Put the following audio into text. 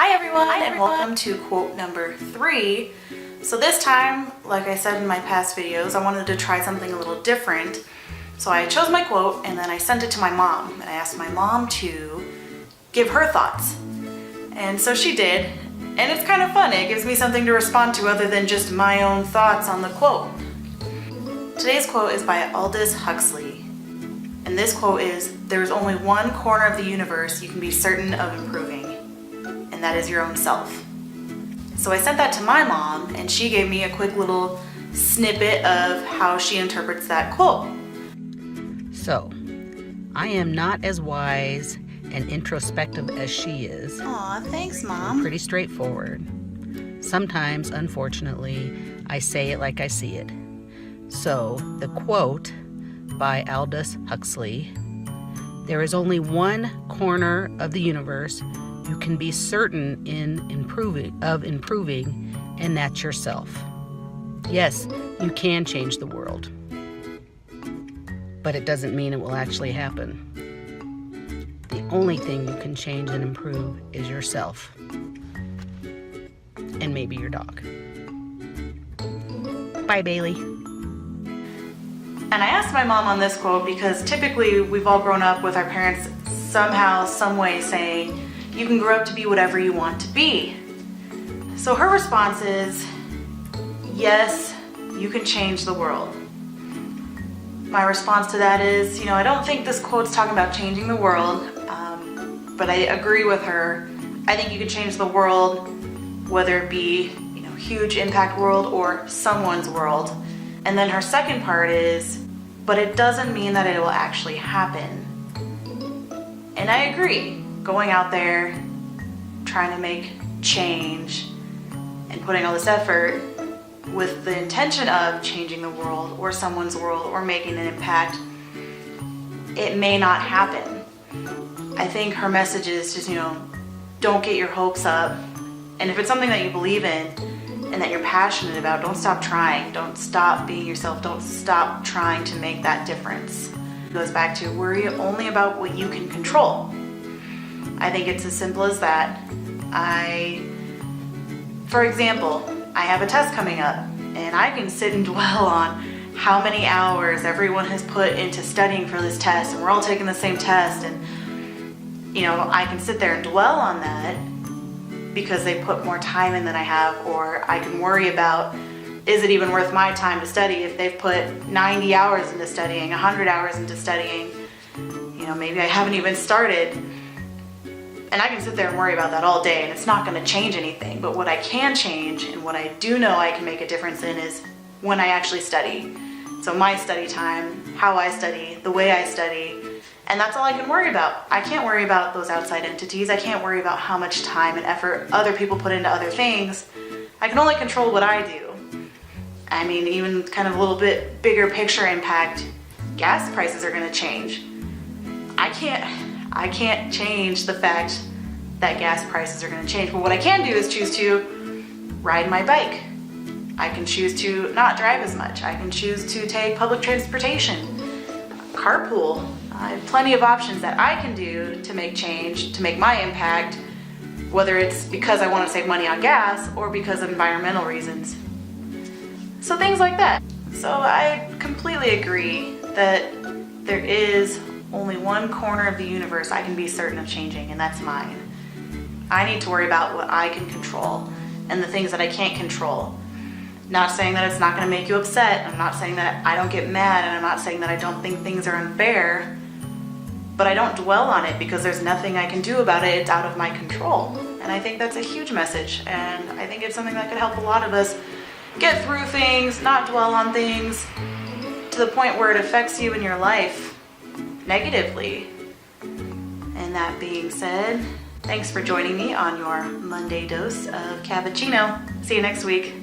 Hi everyone, and welcome to quote number 3. So this time, like I said in my past videos, I wanted to try something a little different. So I chose my quote and then I sent it to my mom, and I asked my mom to give her thoughts. And so she did, and it's kind of fun. It gives me something to respond to other than just my own thoughts on the quote. Today's quote is by Aldous Huxley. And this quote is, "There's only one corner of the universe you can be certain of improving, and that is your own self." So I sent that to my mom, and she gave me a quick little snippet of how she interprets that quote. So, I am not as wise and introspective as she is. Aw, thanks, Mom. Pretty straightforward. Sometimes, unfortunately, I say it like I see it. So, the quote by Aldous Huxley, "There is only one corner of the universe you can be certain of improving, and that's yourself." Yes, you can change the world, but it doesn't mean it will actually happen. The only thing you can change and improve is yourself, and maybe your dog. Bye, Bailey. And I asked my mom on this quote because typically we've all grown up with our parents somehow, some way saying, you can grow up to be whatever you want to be. So her response is, yes, you can change the world. My response to that is, I don't think this quote's talking about changing the world, but I agree with her. I think you can change the world, whether it be, huge impact world or someone's world. And then her second part is, but it doesn't mean that it will actually happen. And I agree. Going out there, trying to make change, and putting all this effort with the intention of changing the world or someone's world or making an impact, it may not happen. I think her message is just, don't get your hopes up. And if it's something that you believe in and that you're passionate about, don't stop trying. Don't stop being yourself. Don't stop trying to make that difference. It goes back to worry only about what you can control. I think it's as simple as that. For example, I have a test coming up, and I can sit and dwell on how many hours everyone has put into studying for this test, and we're all taking the same test, and I can sit there and dwell on that because they put more time in than I have, or I can worry about, is it even worth my time to study if they've put 90 hours into studying, 100 hours into studying, maybe I haven't even started. And I can sit there and worry about that all day, and it's not going to change anything. But what I can change, and what I do know I can make a difference in, is when I actually study. So my study time, how I study, the way I study, and that's all I can worry about. I can't worry about those outside entities. I can't worry about how much time and effort other people put into other things. I can only control what I do. I mean, even kind of a little bit bigger picture impact, gas prices are going to change. I can't change the fact that gas prices are going to change, but what I can do is choose to ride my bike. I can choose to not drive as much. I can choose to take public transportation, carpool. I have plenty of options that I can do to make change, to make my impact, whether it's because I want to save money on gas or because of environmental reasons. So things like that. So I completely agree that there is only one corner of the universe I can be certain of changing, and that's mine. I need to worry about what I can control and the things that I can't control. Not saying that it's not going to make you upset. I'm not saying that I don't get mad, and I'm not saying that I don't think things are unfair, but I don't dwell on it because there's nothing I can do about it. It's out of my control. And I think that's a huge message, and I think it's something that could help a lot of us get through things, not dwell on things to the point where it affects you in your life negatively. And that being said, thanks for joining me on your Monday dose of cappuccino. See you next week.